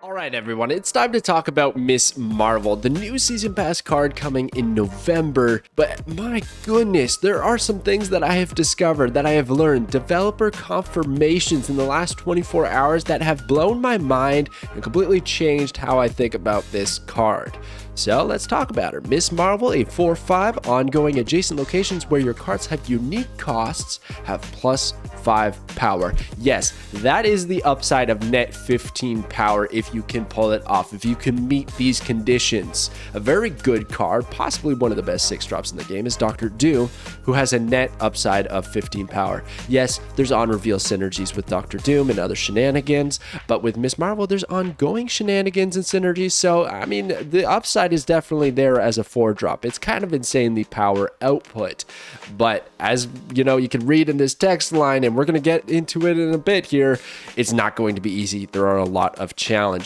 Alright everyone, it's time to talk about Miss Marvel, the new Season Pass card coming in November, but my goodness, there are some things that I have discovered, that I have learned, developer confirmations in the last 24 hours that have blown my mind and completely changed how I think about this card. So let's talk about her. Miss Marvel, a 4/5, ongoing adjacent locations where your cards have unique costs, have +5 power. Yes, that is the upside of net 15 power if you can pull it off, if you can meet these conditions. A very good card, possibly one of the best 6-drops in the game, is Dr. Doom, who has a net upside of 15 power. Yes, there's on-reveal synergies with Dr. Doom and other shenanigans, but with Miss Marvel, there's ongoing shenanigans and synergies, so, I mean, the upside is definitely there as a 4-drop. It's kind of insane, the power output, but as you know, you can read in this text line, and we're going to get into it in a bit here, it's not going to be easy. There are a lot of challenges.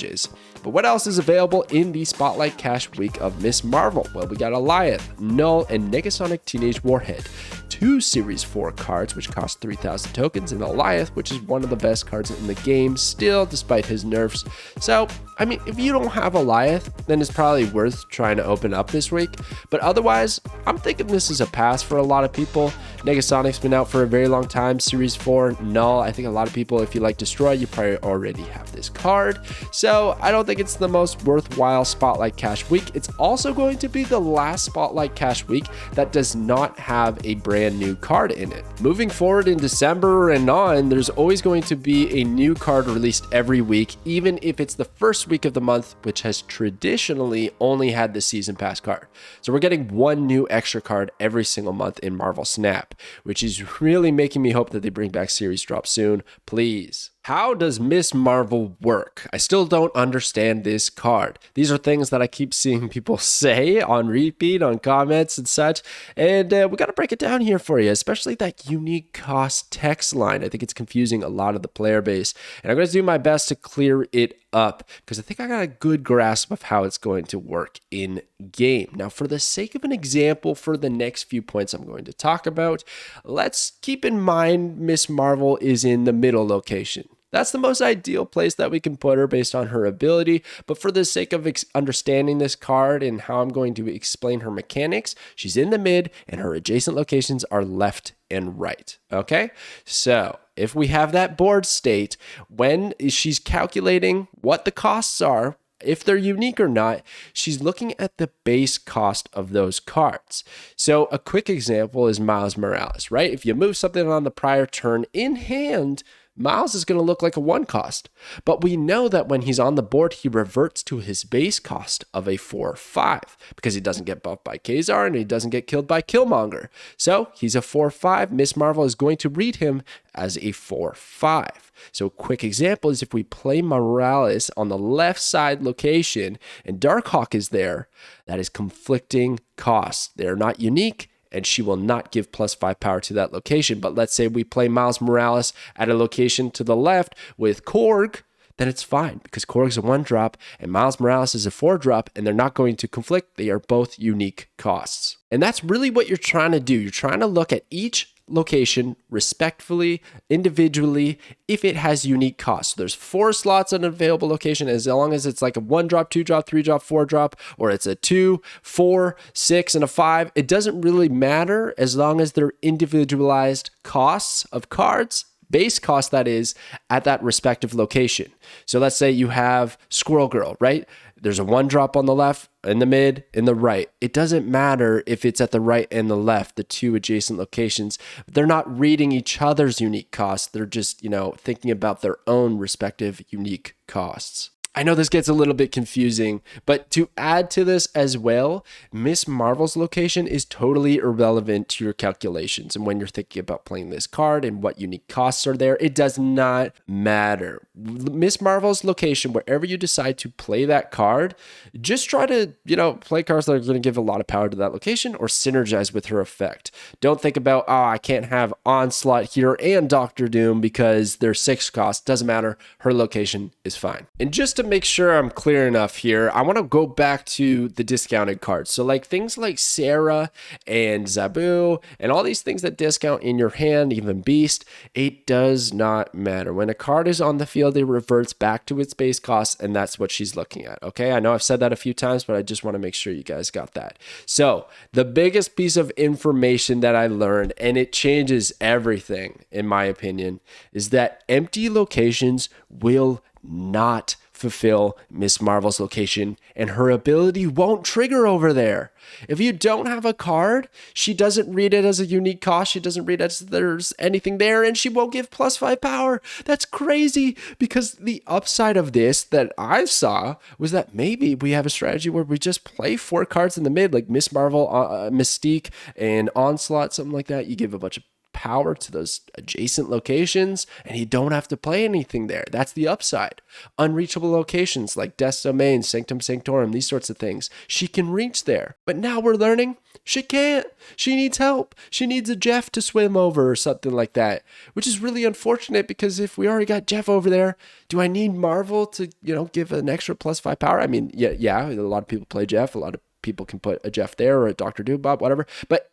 But what else is available in the Spotlight Cash week of Miss Marvel? Well, we got Goliath, Null, and Negasonic Teenage Warhead. 2 Series 4 cards, which cost 3,000 tokens, and Goliath, which is one of the best cards in the game still, despite his nerfs. So, I mean, if you don't have Goliath, then it's probably worth trying to open up this week. But otherwise, I'm thinking this is a pass for a lot of people. Negasonic's been out for a very long time. Series 4, Null. I think a lot of people, if you like Destroy, you probably already have this card. So, I don't think it's the most worthwhile Spotlight Cash week. It's also going to be the last Spotlight Cash week that does not have a brand new card in it. Moving forward in December and on, there's always going to be a new card released every week, even if it's the first week of the month, which has traditionally only had the Season Pass card. So we're getting one new extra card every single month in Marvel Snap, which is really making me hope that they bring back series drops soon, please. How does Miss Marvel work? I still don't understand this card. These are things that I keep seeing people say on repeat, on comments and such, and we got to break it down here for you, especially that unique cost text line. I think it's confusing a lot of the player base, and I'm going to do my best to clear it up because I think I got a good grasp of how it's going to work in game. Now, for the sake of an example for the next few points I'm going to talk about, let's keep in mind Miss Marvel is in the middle location. That's the most ideal place that we can put her based on her ability, but for the sake of understanding this card and how I'm going to explain her mechanics, she's in the mid and her adjacent locations are left and right, okay? So if we have that board state, when she's calculating what the costs are, if they're unique or not, she's looking at the base cost of those cards. So a quick example is Miles Morales, right? If you move something on the prior turn in hand, Miles is going to look like a 1 cost, but we know that when he's on the board, he reverts to his base cost of a 4/5 because he doesn't get buffed by Kazar and he doesn't get killed by Killmonger. So he's a 4/5. Miss Marvel is going to read him as a 4/5. So a quick example is if we play Morales on the left side location and Darkhawk is there, that is conflicting costs. They're not unique, and she will not give +5 power to that location. But let's say we play Miles Morales at a location to the left with Korg, then it's fine because Korg's a 1-drop and Miles Morales is a 4-drop, and they're not going to conflict. They are both unique costs. And that's really what you're trying to do. You're trying to look at each location respectfully, individually, if it has unique costs. So there's 4 slots on an available location, as long as it's like a 1-drop, 2-drop, 3-drop, 4-drop, or it's a 2, 4, 6, and a 5. It doesn't really matter as long as they're individualized costs of cards, base cost that is, at that respective location. So let's say you have Squirrel Girl, right? There's a 1-drop on the left, in the mid, in the right. It doesn't matter if it's at the right and the left, the 2 adjacent locations. They're not reading each other's unique costs. They're just, thinking about their own respective unique costs. I know this gets a little bit confusing, but to add to this as well, Miss Marvel's location is totally irrelevant to your calculations. And when you're thinking about playing this card and what unique costs are there, it does not matter. Miss Marvel's location, wherever you decide to play that card, just try to, play cards that are going to give a lot of power to that location or synergize with her effect. Don't think about, I can't have Onslaught here and Doctor Doom because they're 6 costs. Doesn't matter. Her location is fine. And just to make sure I'm clear enough here, I want to go back to the discounted cards. So like things like Sarah and Zabu and all these things that discount in your hand, even Beast, it does not matter. When a card is on the field, it reverts back to its base cost, and that's what she's looking at. Okay, I know I've said that a few times, but I just want to make sure you guys got that. So the biggest piece of information that I learned, and it changes everything in my opinion, is that empty locations will not fulfill Miss Marvel's location, and her ability won't trigger over there. If you don't have a card, she doesn't read it as a unique cost. She doesn't read it as there's anything there, and she won't give +5 power. That's crazy, because the upside of this that I saw was that maybe we have a strategy where we just play 4 cards in the mid, like Miss Marvel, Mystique, and Onslaught, something like that. You give a bunch of power to those adjacent locations, and you don't have to play anything there. That's the upside. Unreachable locations like Death's Domain, Sanctum Sanctorum, these sorts of things, she can reach there. But now we're learning she can't. She needs help. She needs a Jeff to swim over or something like that, which is really unfortunate, because if we already got Jeff over there, do I need Marvel to, give an extra +5 power? I mean, yeah, a lot of people play Jeff. A lot of people can put a Jeff there or a Dr. Doobop, whatever. But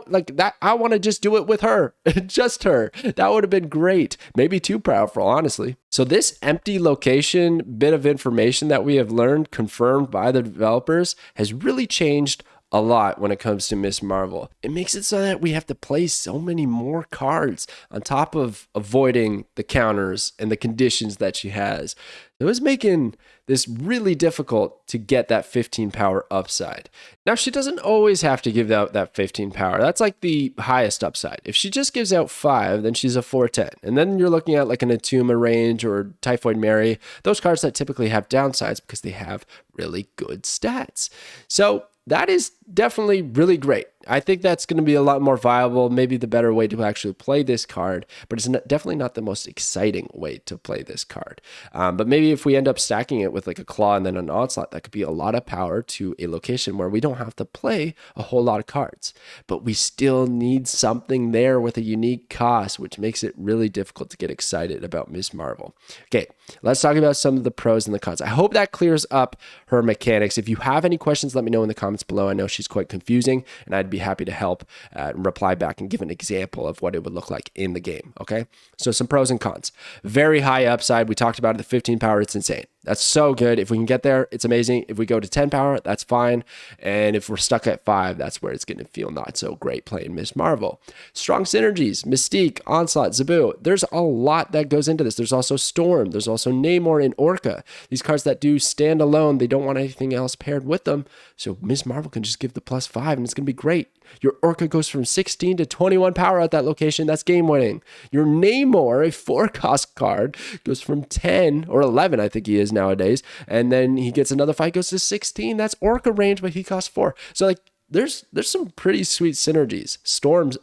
like that, I want to just do it with her, just her. That would have been great. Maybe too powerful, honestly. So this empty location bit of information that we have learned, confirmed by the developers, has really changed a lot when it comes to Miss Marvel. It makes it so that we have to play so many more cards on top of avoiding the counters and the conditions that she has. It was making this really difficult to get that 15 power upside. Now, she doesn't always have to give out that 15 power. That's like the highest upside. If she just gives out 5, then she's a 410. And then you're looking at like an Atuma range or Typhoid Mary, those cards that typically have downsides because they have really good stats. So that is definitely really great. I think that's going to be a lot more viable, maybe the better way to actually play this card, but it's definitely not the most exciting way to play this card. But maybe if we end up stacking it with like a Claw and then an Onslaught, that could be a lot of power to a location where we don't have to play a whole lot of cards, but we still need something there with a unique cost, which makes it really difficult to get excited about Miss Marvel. Okay, let's talk about some of the pros and the cons. I hope that clears up her mechanics. If you have any questions, let me know in the comments below. I know she's quite confusing, and I'd be happy to help and reply back and give an example of what it would look like in the game. Okay, so some pros and cons. Very high upside. We talked about it, the 15 power. It's insane. That's so good. If we can get there, it's amazing. If we go to 10 power, that's fine. And if we're stuck at 5, that's where it's going to feel not so great playing Miss Marvel. Strong synergies, Mystique, Onslaught, Zabu. There's a lot that goes into this. There's also Storm. There's also Namor and Orca. These cards that do stand alone, they don't want anything else paired with them. So Miss Marvel can just give the +5 and it's going to be great. Your Orca goes from 16 to 21 power at that location. That's game winning. Your Namor, a 4-cost card, goes from 10 or 11, I think he is nowadays. And then he gets another fight, goes to 16. That's Orca range, but he costs 4. So like, there's some pretty sweet synergies. Storm's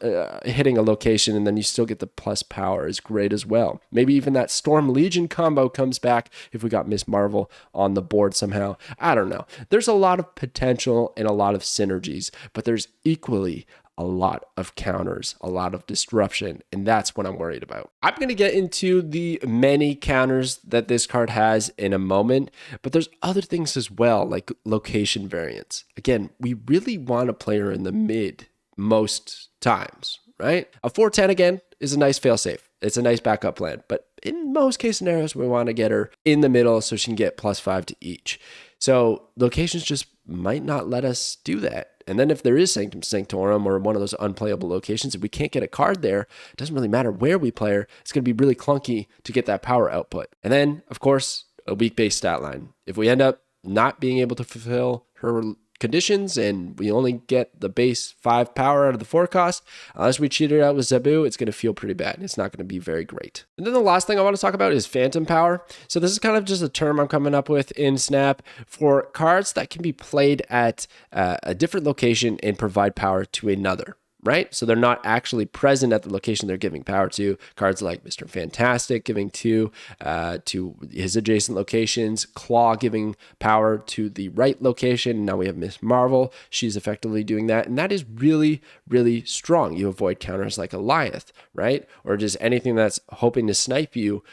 hitting a location and then you still get the plus power is great as well. Maybe even that Storm Legion combo comes back if we got Miss Marvel on the board somehow. I don't know. There's a lot of potential and a lot of synergies, but there's equally a lot of counters, a lot of disruption, and that's what I'm worried about. I'm going to get into the many counters that this card has in a moment, but there's other things as well, like location variants. Again, we really want a player in the mid most times, right? A 410 again is a nice failsafe. It's a nice backup plan, but in most case scenarios, we want to get her in the middle so she can get +5 to each. So locations just might not let us do that. And then if there is Sanctum Sanctorum or one of those unplayable locations, if we can't get a card there, it doesn't really matter where we play her. It's going to be really clunky to get that power output. And then, of course, a weak base stat line. If we end up not being able to fulfill her conditions and we only get the base 5 power out of the 4 cost, unless we cheat it out with Zabu, it's going to feel pretty bad. It's not going to be very great. And then the last thing I want to talk about is phantom power. So this is kind of just a term I'm coming up with in Snap for cards that can be played at a different location and provide power to another. right? So they're not actually present at the location they're giving power to. Cards like Mr. Fantastic giving to his adjacent locations, Claw giving power to the right location. Now we have Miss Marvel. She's effectively doing that. And that is really, really strong. You avoid counters like Goliath, right? Or just anything that's hoping to snipe you,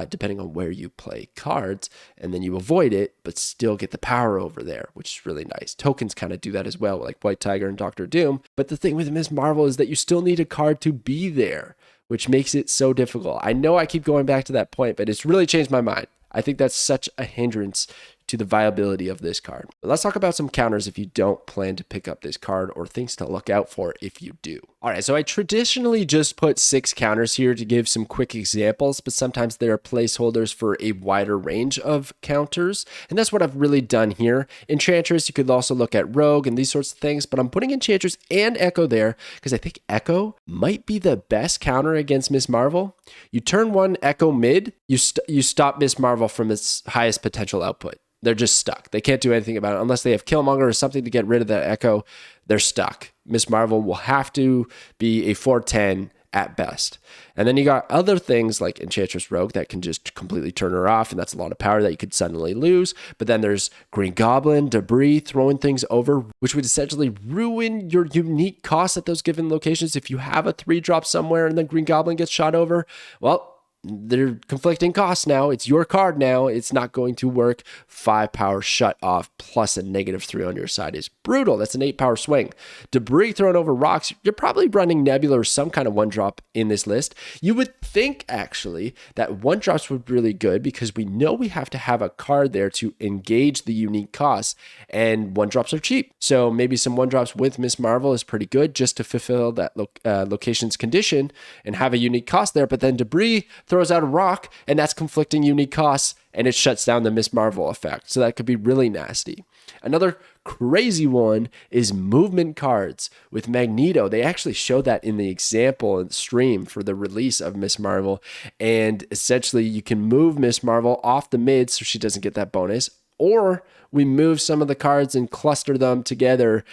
depending on where you play cards. And then you avoid it, but still get the power over there, which is really nice. Tokens kind of do that as well, like White Tiger and Dr. Doom. But the thing with Miss Marvel is that you still need a card to be there, which makes it so difficult. I know I keep going back to that point, but it's really changed my mind. I think that's such a hindrance to the viability of this card. But let's talk about some counters if you don't plan to pick up this card, or things to look out for if you do. All right, so I traditionally just put 6 counters here to give some quick examples, but sometimes there are placeholders for a wider range of counters, and that's what I've really done here. Enchantress, you could also look at Rogue and these sorts of things, but I'm putting Enchantress and Echo there because I think Echo might be the best counter against Miss Marvel. You turn one Echo mid, you stop Miss Marvel from its highest potential output. They're just stuck. They can't do anything about it unless they have Killmonger or something to get rid of that Echo. They're stuck. Miss Marvel will have to be a 410 at best. And then you got other things like Enchantress Rogue that can just completely turn her off, and that's a lot of power that you could suddenly lose. But then there's Green Goblin, Debris, throwing things over, which would essentially ruin your unique costs at those given locations. If you have a 3-drop somewhere and then Green Goblin gets shot over, well, they're conflicting costs now. It's your card now. It's not going to work. 5 power shut off plus a -3 on your side is brutal. That's an 8 power swing. Debris thrown over rocks. You're probably running Nebula or some kind of 1-drop in this list. You would think actually that 1-drops would be really good because we know we have to have a card there to engage the unique costs, and 1-drops are cheap. So maybe some 1-drops with Miss Marvel is pretty good just to fulfill that location's condition and have a unique cost there. But then Debris throws out a rock, and that's conflicting unique costs, and it shuts down the Miss Marvel effect. So that could be really nasty. Another crazy one is movement cards with Magneto. They actually showed that in the example and stream for the release of Miss Marvel. And essentially you can move Miss Marvel off the mid so she doesn't get that bonus, or we move some of the cards and cluster them together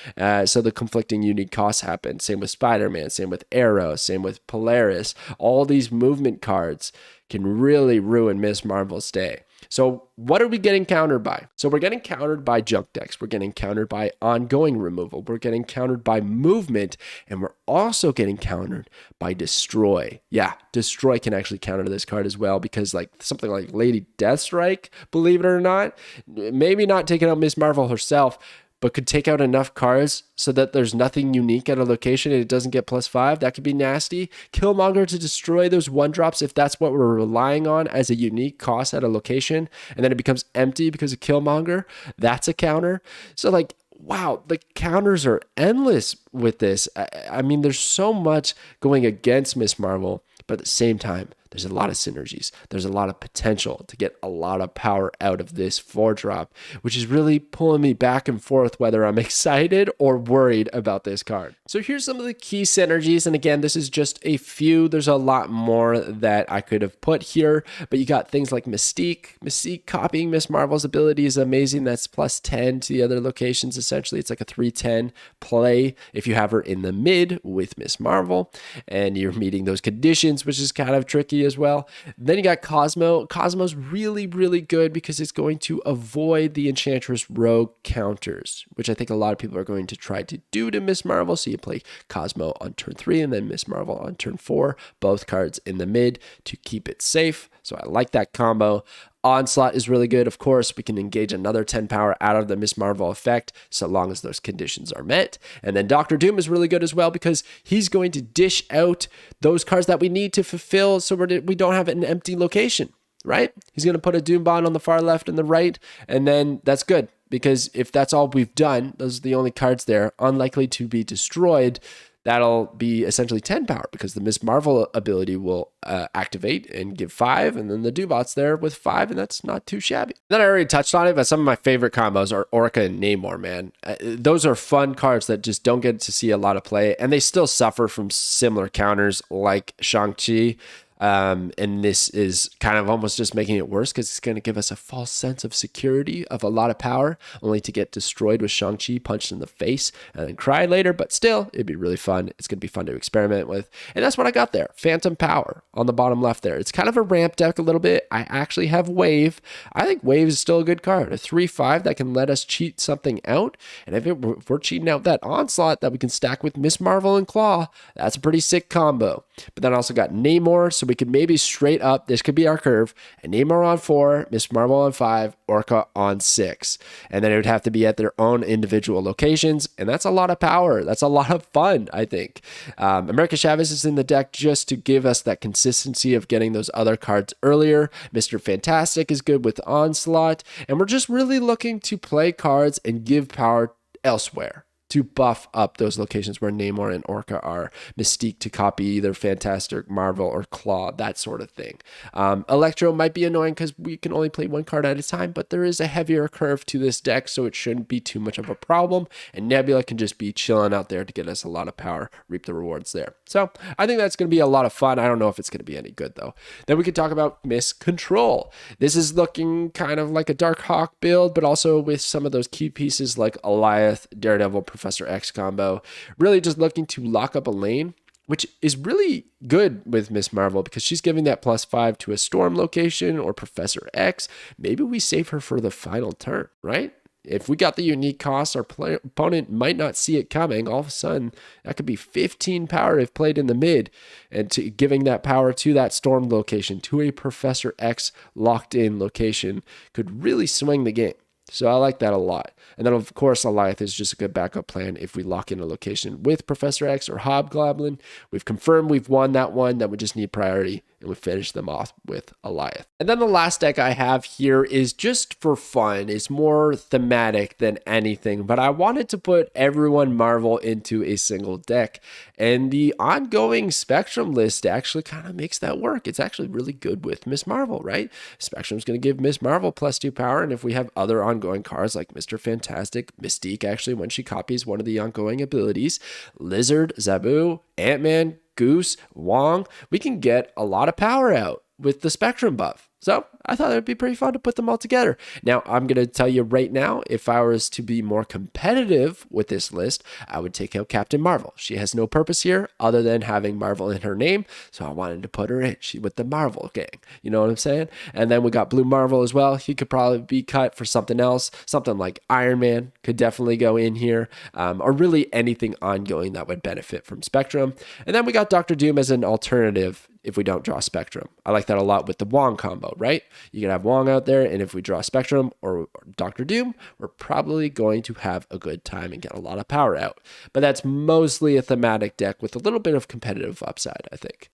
so the conflicting unique costs happen. Same with Spider-Man, same with Arrow, same with Polaris. All these movement cards can really ruin Miss Marvel's day. So what are we getting countered by? So we're getting countered by junk decks. We're getting countered by ongoing removal. We're getting countered by movement. And we're also getting countered by destroy. Yeah, destroy can actually counter this card as well, because like something like Lady Deathstrike, believe it or not, maybe not taking out Miss Marvel herself, but could take out enough cards so that there's nothing unique at a location and it doesn't get +5. That could be nasty. Killmonger to destroy those 1-drops if that's what we're relying on as a unique cost at a location, and then it becomes empty because of Killmonger. That's a counter. So like, wow, the counters are endless with this. I mean, there's so much going against Miss Marvel, but at the same time, there's a lot of synergies. There's a lot of potential to get a lot of power out of this 4-drop, which is really pulling me back and forth whether I'm excited or worried about this card. So here's some of the key synergies. And again, this is just a few. There's a lot more that I could have put here, but you got things like Mystique. Mystique copying Miss Marvel's ability is amazing. That's +10 to the other locations. Essentially, it's like a 310 play if you have her in the mid with Miss Marvel and you're meeting those conditions, which is kind of tricky as well. Then you got Cosmo. Cosmo's really, really good because it's going to avoid the Enchantress Rogue counters, which I think a lot of people are going to try to do to Miss Marvel. So you play Cosmo on turn 3 and then Miss Marvel on turn 4, both cards in the mid to keep it safe. So I like that combo. Onslaught is really good. Of course, we can engage another 10 power out of the Miss Marvel effect so long as those conditions are met. And then Dr. Doom is really good as well because he's going to dish out those cards that we need to fulfill so we don't have an empty location, right? He's going to put a Doom Bond on the far left and the right, and then that's good because if that's all we've done, those are the only cards there, unlikely to be destroyed. That'll be essentially 10 power because the Miss Marvel ability will activate and give 5, and then the Doobot's there with 5, and that's not too shabby. Then I already touched on it, but some of my favorite combos are Orca and Namor, man. Those are fun cards that just don't get to see a lot of play, and they still suffer from similar counters like Shang-Chi. And this is kind of almost just making it worse because it's going to give us a false sense of security of a lot of power, only to get destroyed with Shang-Chi punched in the face and then cry later. But still, it'd be really fun. It's going to be fun to experiment with. And that's what I got there. Phantom Power on the bottom left there. It's kind of a ramp deck a little bit. I actually have Wave. I think Wave is still a good card. A 3/5 that can let us cheat something out. And if we're cheating out that Onslaught that we can stack with Miss Marvel and Claw, that's a pretty sick combo. But then I also got Namor, so we could maybe straight up, this could be our curve, and Namor on 4, Miss Marvel on 5, Orca on 6. And then it would have to be at their own individual locations, and that's a lot of power. That's a lot of fun, I think. America Chavez is in the deck just to give us that consistency of getting those other cards earlier. Mr. Fantastic is good with Onslaught, and we're just really looking to play cards and give power elsewhere to buff up those locations where Namor and Orca are. Mystique to copy either Fantastic, Marvel, or Claw, that sort of thing. Electro might be annoying because we can only play one card at a time, but there is a heavier curve to this deck, so it shouldn't be too much of a problem. And Nebula can just be chilling out there to get us a lot of power, reap the rewards there. So I think that's going to be a lot of fun. I don't know if it's going to be any good, though. Then we could talk about Miss Control. This is looking kind of like a Dark Hawk build, but also with some of those key pieces like Alioth, Daredevil, Professor X combo, really just looking to lock up a lane, which is really good with Miss Marvel because she's giving that +5 to a Storm location or Professor X. Maybe we save her for the final turn, right? If we got the unique cost, our opponent might not see it coming. All of a sudden, that could be 15 power if played in the mid, and to giving that power to that Storm location, to a Professor X locked in location, could really swing the game. So I like that a lot. And then, of course, Alioth is just a good backup plan if we lock in a location with Professor X or Hobgoblin. We've confirmed we've won that one, that we just need priority, and we finish them off with Alioth. And then the last deck I have here is just for fun. It's more thematic than anything, but I wanted to put everyone Marvel into a single deck. And the ongoing Spectrum list actually kind of makes that work. It's actually really good with Miss Marvel, right? Spectrum's going to give Miss Marvel +2 power, and if we have other ongoing cards like Mr. Fantastic, Mystique actually when she copies one of the ongoing abilities, Lizard, Zabu, Ant-Man, Goose, Wong, we can get a lot of power out with the Spectrum buff. So I thought it would be pretty fun to put them all together. Now, I'm going to tell you right now, if I was to be more competitive with this list, I would take out Captain Marvel. She has no purpose here other than having Marvel in her name, so I wanted to put her in. She with the Marvel gang. You know what I'm saying? And then we got Blue Marvel as well. He could probably be cut for something else. Something like Iron Man could definitely go in here, or really anything ongoing that would benefit from Spectrum. And then we got Dr. Doom as an alternative if we don't draw Spectrum. I like that a lot with the Wong combo, right? You can have Wong out there, and if we draw Spectrum or Dr. Doom, we're probably going to have a good time and get a lot of power out. But that's mostly a thematic deck with a little bit of competitive upside, I think.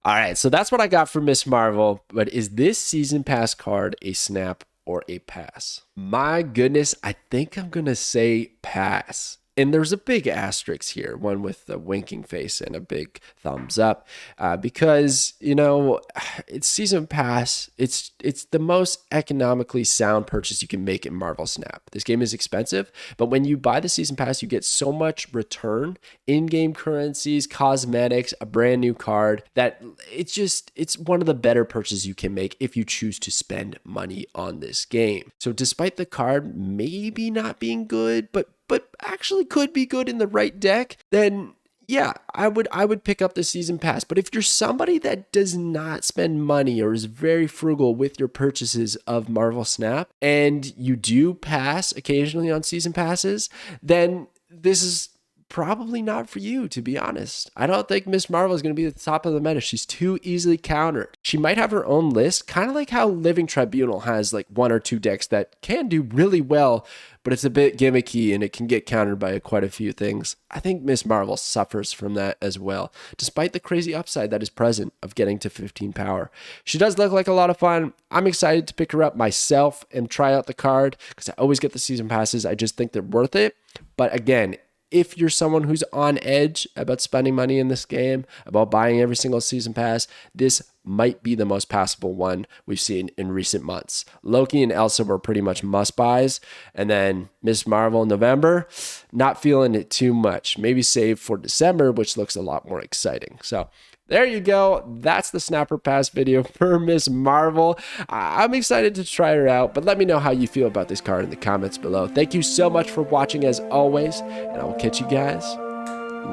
All right, so that's what I got for Miss Marvel, but is this season pass card a snap or a pass? My goodness, I think I'm going to say pass. And there's a big asterisk here, one with a winking face and a big thumbs up, because, you know, it's season pass. It's the most economically sound purchase you can make in Marvel Snap. This game is expensive, but when you buy the season pass, you get so much return, in-game currencies, cosmetics, a brand new card, that it's one of the better purchases you can make if you choose to spend money on this game. So despite the card maybe not being good, but actually could be good in the right deck, then yeah, I would pick up the season pass. But if you're somebody that does not spend money or is very frugal with your purchases of Marvel Snap, and you do pass occasionally on season passes, then this is probably not for you, to be honest. I don't think Miss Marvel is going to be at the top of the meta. She's too easily countered. She might have her own list, kind of like how Living Tribunal has like one or two decks that can do really well, but it's a bit gimmicky and it can get countered by quite a few things. I think Miss Marvel suffers from that as well, despite the crazy upside that is present of getting to 15 power. She does look like a lot of fun. I'm excited to pick her up myself and try out the card because I always get the season passes. I just think they're worth it. But again, if you're someone who's on edge about spending money in this game, about buying every single season pass, this might be the most passable one we've seen in recent months. Loki and Elsa were pretty much must buys. And then Miss Marvel in November, not feeling it too much. Maybe save for December, which looks a lot more exciting. So there you go. That's the Snapper Pass video for Miss Marvel. I'm excited to try her out, but let me know how you feel about this card in the comments below. Thank you so much for watching as always, and I will catch you guys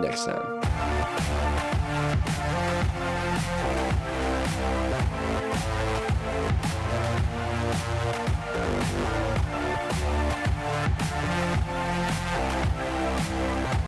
next time.